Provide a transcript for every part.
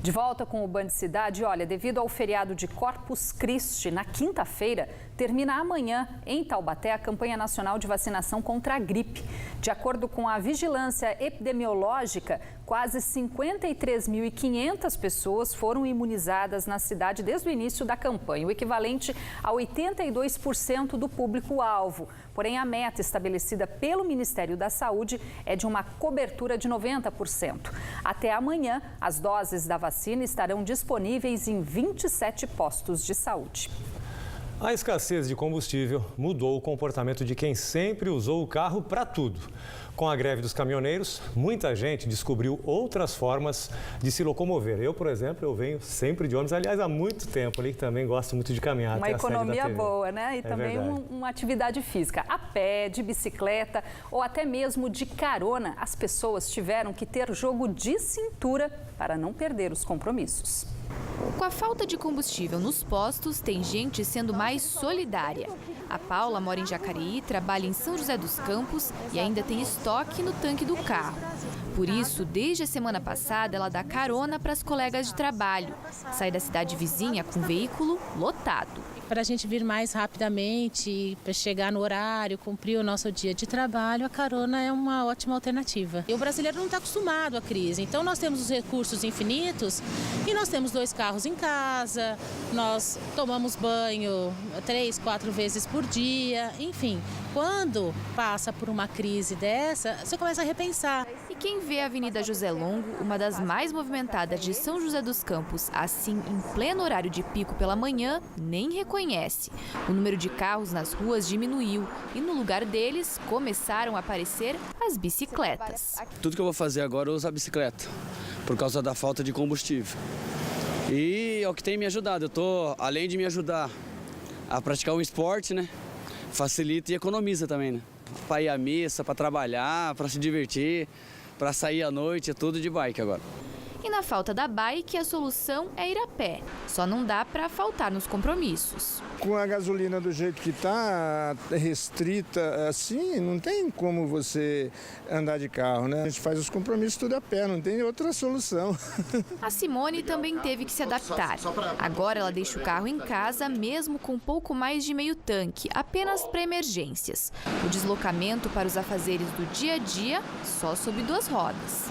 De volta com o Band Cidade, olha, devido ao feriado de Corpus Christi, na quinta-feira, termina amanhã, em Taubaté, a campanha nacional de vacinação contra a gripe. De acordo com a vigilância epidemiológica, quase 53.500 pessoas foram imunizadas na cidade desde o início da campanha, o equivalente a 82% do público-alvo. Porém, a meta estabelecida pelo Ministério da Saúde é de uma cobertura de 90%. Até amanhã, as doses da vacina estarão disponíveis em 27 postos de saúde. A escassez de combustível mudou o comportamento de quem sempre usou o carro para tudo. Com a greve dos caminhoneiros, muita gente descobriu outras formas de se locomover. Eu, por exemplo, eu venho sempre de ônibus, aliás, há muito tempo ali, que também gosto muito de caminhar. Uma economia boa, né? E também verdade. uma atividade física. A pé, de bicicleta ou até mesmo de carona, as pessoas tiveram que ter jogo de cintura para não perder os compromissos. Com a falta de combustível nos postos, tem gente sendo mais solidária. A Paula mora em Jacareí, trabalha em São José dos Campos e ainda tem estoque no tanque do carro. Por isso, desde a semana passada, ela dá carona para as colegas de trabalho. Sai da cidade vizinha com veículo lotado. Para a gente vir mais rapidamente, para chegar no horário, cumprir o nosso dia de trabalho, a carona é uma ótima alternativa. E o brasileiro não está acostumado à crise, então nós temos os recursos infinitos e nós temos 2 carros em casa, nós tomamos banho 3, 4 vezes por dia, enfim. Quando passa por uma crise dessa, você começa a repensar. E quem vê a Avenida José Longo, uma das mais movimentadas de São José dos Campos, assim em pleno horário de pico pela manhã, nem reconhece. O número de carros nas ruas diminuiu e no lugar deles começaram a aparecer as bicicletas. Tudo que eu vou fazer agora eu uso a bicicleta, por causa da falta de combustível. E é o que tem me ajudado. Eu tô, além de me ajudar a praticar um esporte, né? Facilita e economiza também, né? Para ir à missa, para trabalhar, para se divertir, para sair à noite, é tudo de bike agora. E na falta da bike, a solução é ir a pé. Só não dá para faltar nos compromissos. Com a gasolina do jeito que está, restrita assim, não tem como você andar de carro, né? A gente faz os compromissos tudo a pé, não tem outra solução. A Simone também teve que se adaptar. Agora ela deixa o carro em casa, mesmo com pouco mais de meio tanque, apenas para emergências. O deslocamento para os afazeres do dia a dia só sob 2 rodas.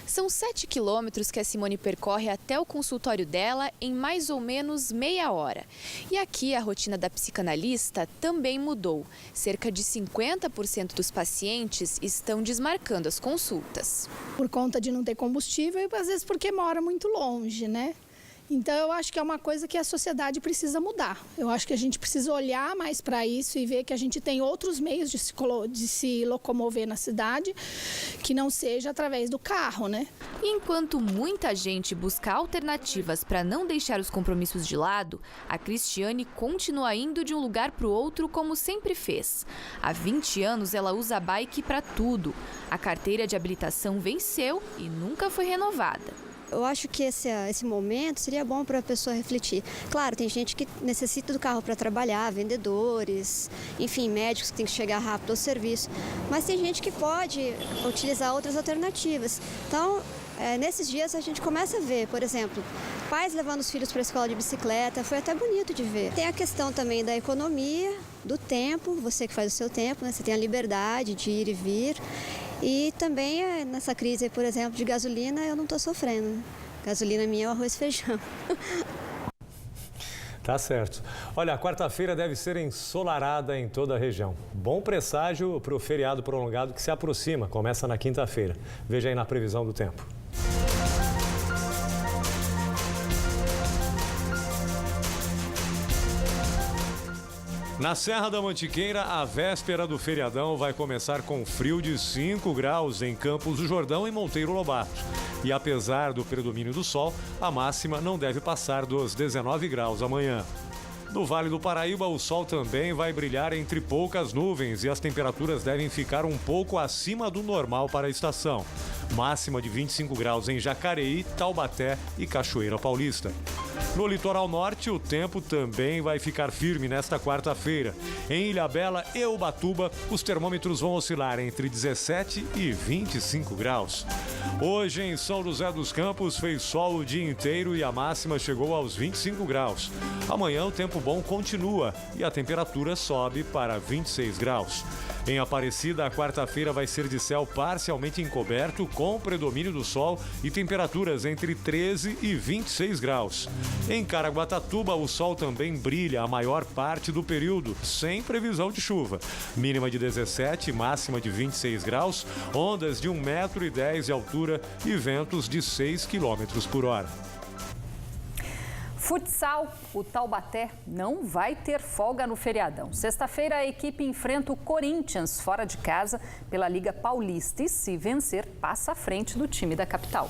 São 7 quilômetros que a Simone percorre até o consultório dela em mais ou menos meia hora. E aqui a rotina da psicanalista também mudou. Cerca de 50% dos pacientes estão desmarcando as consultas. Por conta de não ter combustível e às vezes porque mora muito longe, né? Então, eu acho que é uma coisa que a sociedade precisa mudar. Eu acho que a gente precisa olhar mais para isso e ver que a gente tem outros meios de se locomover na cidade, que não seja através do carro, né? E enquanto muita gente busca alternativas para não deixar os compromissos de lado, a Cristiane continua indo de um lugar para o outro como sempre fez. Há 20 anos, ela usa a bike para tudo. A carteira de habilitação venceu e nunca foi renovada. Eu acho que esse momento seria bom para a pessoa refletir. Claro, tem gente que necessita do carro para trabalhar, vendedores, enfim, médicos que têm que chegar rápido ao serviço. Mas tem gente que pode utilizar outras alternativas. Então, nesses dias a gente começa a ver, por exemplo, pais levando os filhos para a escola de bicicleta, foi até bonito de ver. Tem a questão também da economia, do tempo, você que faz o seu tempo, né? Você tem a liberdade de ir e vir. E também nessa crise, por exemplo, de gasolina, eu não estou sofrendo. Né? Gasolina minha é o arroz e feijão. Tá certo. Olha, a quarta-feira deve ser ensolarada em toda a região. Bom presságio para o feriado prolongado que se aproxima. Começa na quinta-feira. Veja aí na previsão do tempo. Na Serra da Mantiqueira, a véspera do feriadão vai começar com frio de 5 graus em Campos do Jordão e Monteiro Lobato. E apesar do predomínio do sol, a máxima não deve passar dos 19 graus amanhã. No Vale do Paraíba, o sol também vai brilhar entre poucas nuvens e as temperaturas devem ficar um pouco acima do normal para a estação. Máxima de 25 graus em Jacareí, Taubaté e Cachoeira Paulista. No litoral norte, o tempo também vai ficar firme nesta quarta-feira. Em Ilhabela e Ubatuba, os termômetros vão oscilar entre 17 e 25 graus. Hoje em São José dos Campos fez sol o dia inteiro e a máxima chegou aos 25 graus. Amanhã o tempo bom continua e a temperatura sobe para 26 graus. Em Aparecida, a quarta-feira vai ser de céu parcialmente encoberto, com predomínio do sol e temperaturas entre 13 e 26 graus. Em Caraguatatuba, o sol também brilha a maior parte do período, sem previsão de chuva. Mínima de 17, máxima de 26 graus, ondas de 1,10 metro de altura e ventos de 6 km por hora. Futsal, o Taubaté não vai ter folga no feriadão. Sexta-feira a equipe enfrenta o Corinthians fora de casa pela Liga Paulista e, se vencer, passa à frente do time da capital.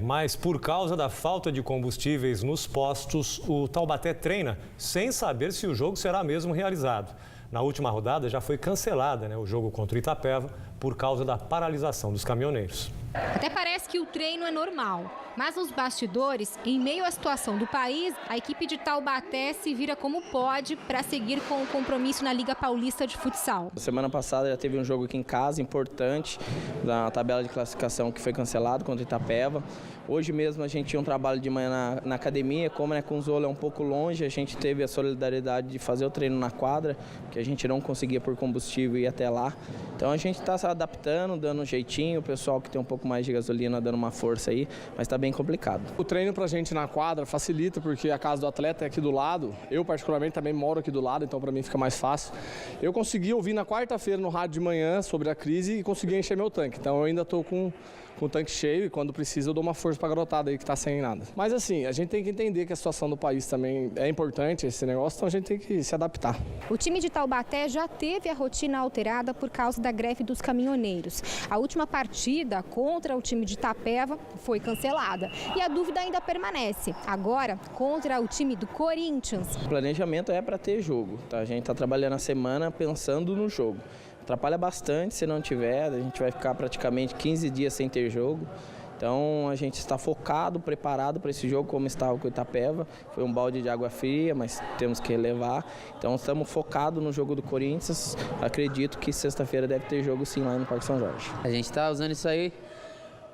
Mas por causa da falta de combustíveis nos postos, o Taubaté treina sem saber se o jogo será mesmo realizado. Na última rodada já foi cancelada, o jogo contra o Itapeva por causa da paralisação dos caminhoneiros. Até parece que o treino é normal, mas nos bastidores, em meio à situação do país, a equipe de Taubaté se vira como pode para seguir com o compromisso na Liga Paulista de Futsal. Semana passada já teve um jogo aqui em casa importante, na tabela de classificação, que foi cancelado contra o Itapeva. Hoje mesmo a gente tinha um trabalho de manhã na academia, como Cunzola é um pouco longe, a gente teve a solidariedade de fazer o treino na quadra, que a gente não conseguia por combustível ir até lá. Então a gente está se adaptando, dando um jeitinho, o pessoal que tem um pouco mais de gasolina dando uma força aí, mas está bem complicado. O treino pra gente na quadra facilita, porque a casa do atleta é aqui do lado. Eu particularmente também moro aqui do lado, então para mim fica mais fácil. Eu consegui ouvir na quarta-feira no rádio de manhã sobre a crise e consegui encher meu tanque. Então eu ainda estou com o tanque cheio e quando precisa eu dou uma força para a garotada aí que está sem nada. Mas assim, a gente tem que entender que a situação do país também é importante, esse negócio, então a gente tem que se adaptar. O time de Taubaté já teve a rotina alterada por causa da greve dos caminhoneiros. A última partida contra o time de Itapeva foi cancelada e a dúvida ainda permanece. Agora, contra o time do Corinthians. O planejamento é para ter jogo, tá? A gente está trabalhando a semana pensando no jogo. Atrapalha bastante se não tiver, a gente vai ficar praticamente 15 dias sem ter jogo. Então a gente está focado, preparado para esse jogo, como estava com o Itapeva. Foi um balde de água fria, mas temos que relevar. Então estamos focados no jogo do Corinthians. Acredito que sexta-feira deve ter jogo sim lá no Parque São Jorge. A gente está usando isso aí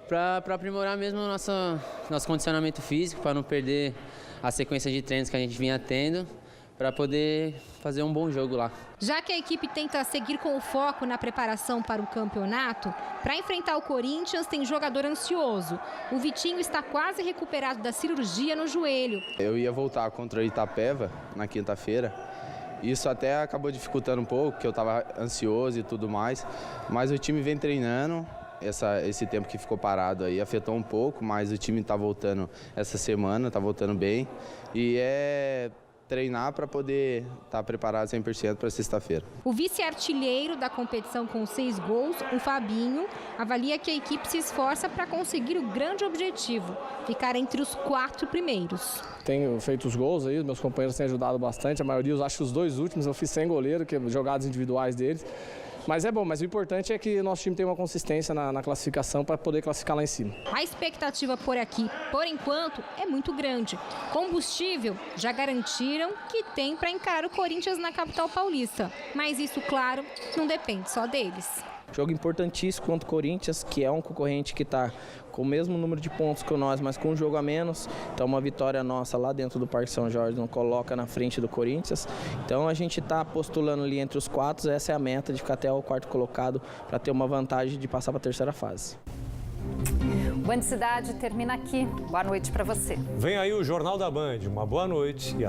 para aprimorar mesmo o nosso condicionamento físico, para não perder a sequência de treinos que a gente vinha tendo, para poder fazer um bom jogo lá. Já que a equipe tenta seguir com o foco na preparação para o campeonato, para enfrentar o Corinthians tem jogador ansioso. O Vitinho está quase recuperado da cirurgia no joelho. Eu ia voltar contra o Itapeva na quinta-feira. Isso até acabou dificultando um pouco, porque eu estava ansioso e tudo mais. Mas o time vem treinando. Esse tempo que ficou parado aí afetou um pouco, mas o time está voltando essa semana, está voltando bem. E é treinar para poder estar preparado 100% para sexta-feira. O vice-artilheiro da competição com 6 gols, o Fabinho, avalia que a equipe se esforça para conseguir o grande objetivo, ficar entre os 4 primeiros. Tenho feito os gols aí, meus companheiros têm ajudado bastante, a maioria, acho que os 2 últimos eu fiz sem goleiro, que é jogadas individuais deles. Mas é bom, mas o importante é que o nosso time tenha uma consistência na classificação para poder classificar lá em cima. A expectativa por aqui, por enquanto, é muito grande. Combustível já garantiram que tem para encarar o Corinthians na capital paulista. Mas isso, claro, não depende só deles. Jogo importantíssimo contra o Corinthians, que é um concorrente que está com o mesmo número de pontos que nós, mas com um jogo a menos. Então uma vitória nossa lá dentro do Parque São Jorge nos coloca na frente do Corinthians. Então a gente está postulando ali entre os 4, essa é a meta de ficar até o 4º colocado para ter uma vantagem de passar para a terceira fase. Band Cidade termina aqui. Boa noite para você. Vem aí o Jornal da Band. Uma boa noite e até